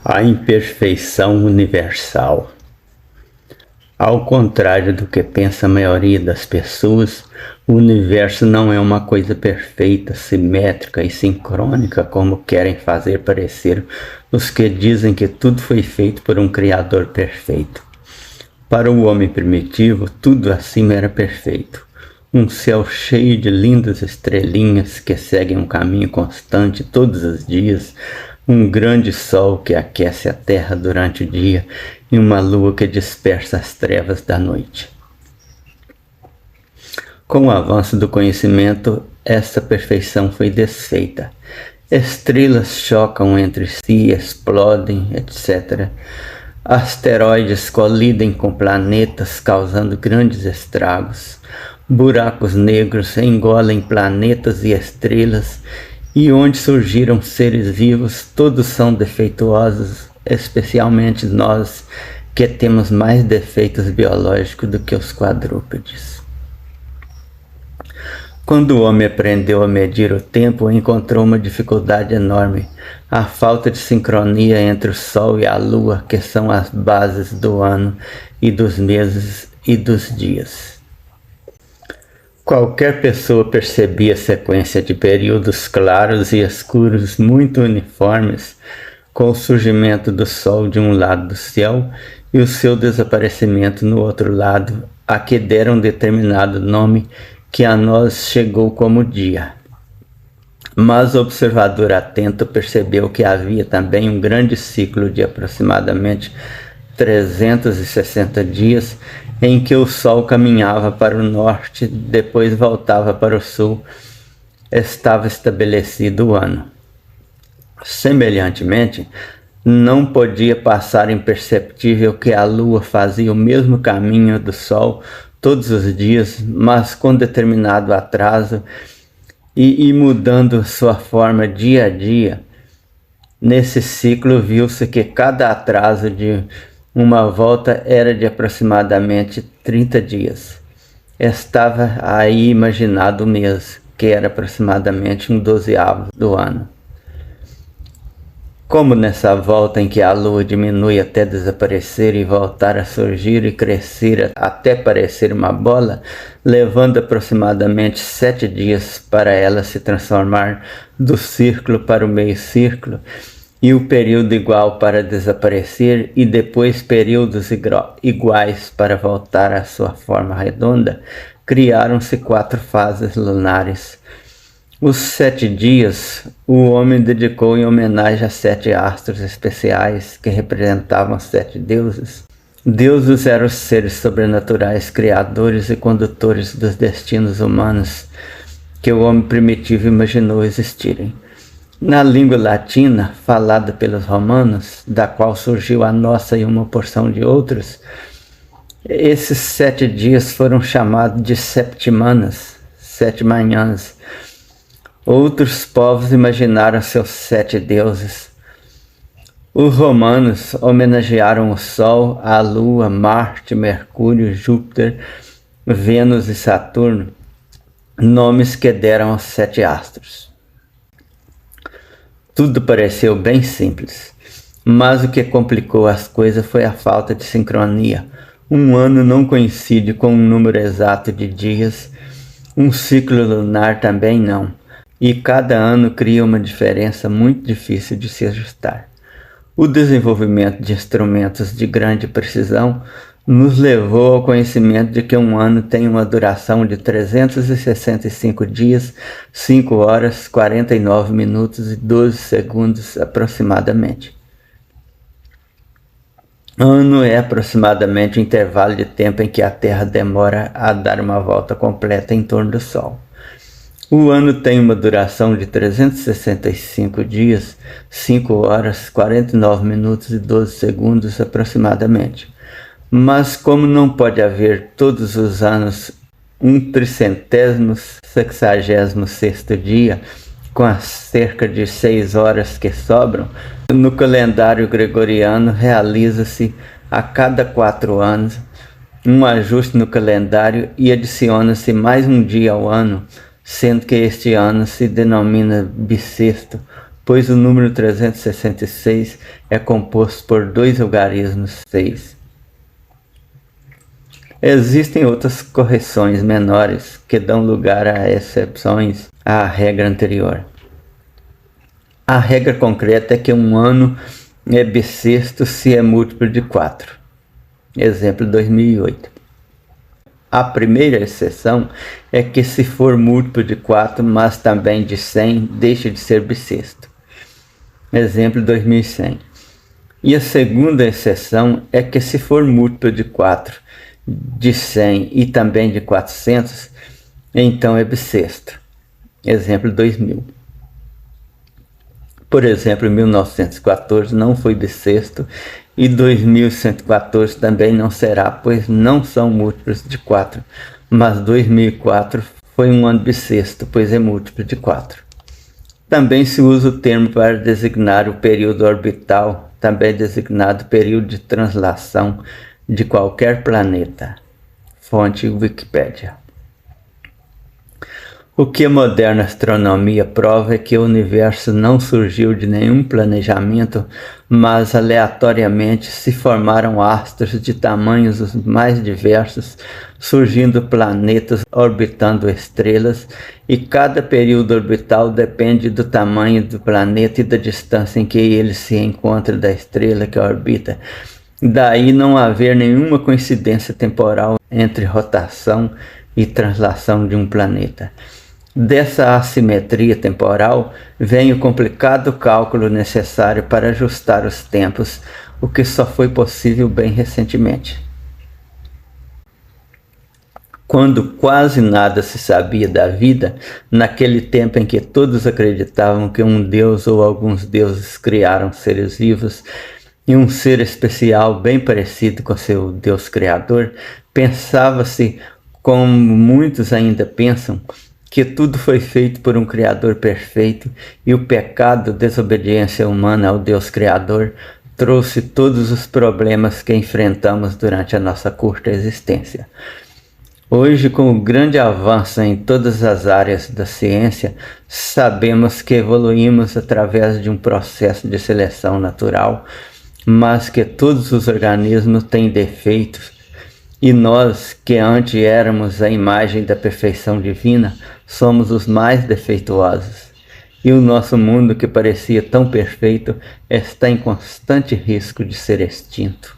A imperfeição universal. Ao contrário do que pensa a maioria das pessoas, o universo não é uma coisa perfeita, simétrica e sincrônica como querem fazer parecer os que dizem que tudo foi feito por um Criador perfeito. Para o homem primitivo, tudo acima era perfeito. Um céu cheio de lindas estrelinhas que seguem um caminho constante todos os dias, um grande sol que aquece a terra durante o dia e uma lua que dispersa as trevas da noite. Com o avanço do conhecimento, essa perfeição foi desfeita. Estrelas chocam entre si, explodem, etc. Asteroides colidem com planetas, causando grandes estragos. Buracos negros engolem planetas e estrelas, e onde surgiram seres vivos, todos são defeituosos, especialmente nós, que temos mais defeitos biológicos do que os quadrúpedes. Quando o homem aprendeu a medir o tempo, encontrou uma dificuldade enorme: a falta de sincronia entre o Sol e a Lua, que são as bases do ano e dos meses e dos dias. Qualquer pessoa percebia a sequência de períodos claros e escuros muito uniformes, com o surgimento do Sol de um lado do céu e o seu desaparecimento no outro lado, a que deram um determinado nome que a nós chegou como dia. Mas o observador atento percebeu que havia também um grande ciclo de aproximadamente 360 dias em que o Sol caminhava para o norte, depois voltava para o sul. Estava estabelecido o ano. Semelhantemente, não podia passar imperceptível que a Lua fazia o mesmo caminho do Sol todos os dias, mas com determinado atraso e mudando sua forma dia a dia. Nesse ciclo viu-se que cada atraso de uma volta era de aproximadamente 30 dias. Estava aí imaginado o mês, que era aproximadamente um 12º do ano. Como nessa volta em que a lua diminui até desaparecer e voltar a surgir e crescer até parecer uma bola, levando aproximadamente 7 dias para ela se transformar do círculo para o meio-círculo, e o período igual para desaparecer, e depois períodos iguais para voltar à sua forma redonda, criaram-se 4 fases lunares. Os 7 dias o homem dedicou em homenagem a 7 astros especiais que representavam 7 deuses. Deuses eram os seres sobrenaturais, criadores e condutores dos destinos humanos que o homem primitivo imaginou existirem. Na língua latina, falada pelos romanos, da qual surgiu a nossa e uma porção de outros, esses 7 dias foram chamados de septimanas, 7 manhãs. Outros povos imaginaram seus 7 deuses. Os romanos homenagearam o Sol, a Lua, Marte, Mercúrio, Júpiter, Vênus e Saturno, nomes que deram aos 7 astros. Tudo pareceu bem simples, mas o que complicou as coisas foi a falta de sincronia. Um ano não coincide com um número exato de dias, um ciclo lunar também não, e cada ano cria uma diferença muito difícil de se ajustar. O desenvolvimento de instrumentos de grande precisão nos levou ao conhecimento de que um ano tem uma duração de 365 dias, 5 horas, 49 minutos e 12 segundos aproximadamente. Ano é aproximadamente o intervalo de tempo em que a Terra demora a dar uma volta completa em torno do Sol. O ano tem uma duração de 365 dias, 5 horas, 49 minutos e 12 segundos aproximadamente. Mas como não pode haver todos os anos um 366º dia, com as cerca de 6 horas que sobram, no calendário gregoriano realiza-se a cada 4 anos um ajuste no calendário e adiciona-se mais um dia ao ano, sendo que este ano se denomina bissexto, pois o número 366 é composto por 2 algarismos 6. Existem outras correções menores que dão lugar a exceções à regra anterior. A regra concreta é que um ano é bissexto se é múltiplo de 4. Exemplo 2008. A primeira exceção é que se for múltiplo de 4, mas também de 100, deixa de ser bissexto. Exemplo 2100. E a segunda exceção é que se for múltiplo de 4, de 100 e também de 400, então é bissexto. Exemplo 2000. Por exemplo, 1914 não foi bissexto e 2114 também não será, pois não são múltiplos de 4, mas 2004 foi um ano bissexto, pois é múltiplo de 4. Também se usa o termo para designar o período orbital, também designado período de translação de qualquer planeta. Fonte Wikipédia. O que a moderna astronomia prova é que o universo não surgiu de nenhum planejamento, mas aleatoriamente se formaram astros de tamanhos os mais diversos, surgindo planetas orbitando estrelas, e cada período orbital depende do tamanho do planeta e da distância em que ele se encontra da estrela que orbita. Daí não haver nenhuma coincidência temporal entre rotação e translação de um planeta. Dessa assimetria temporal vem o complicado cálculo necessário para ajustar os tempos, o que só foi possível bem recentemente. Quando quase nada se sabia da vida, naquele tempo em que todos acreditavam que um deus ou alguns deuses criaram seres vivos, e um ser especial bem parecido com seu Deus Criador, pensava-se, como muitos ainda pensam, que tudo foi feito por um Criador perfeito e o pecado, desobediência humana ao Deus Criador, trouxe todos os problemas que enfrentamos durante a nossa curta existência. Hoje, com o grande avanço em todas as áreas da ciência, sabemos que evoluímos através de um processo de seleção natural, mas que todos os organismos têm defeitos, e nós, que antes éramos a imagem da perfeição divina, somos os mais defeituosos. E o nosso mundo, que parecia tão perfeito, está em constante risco de ser extinto.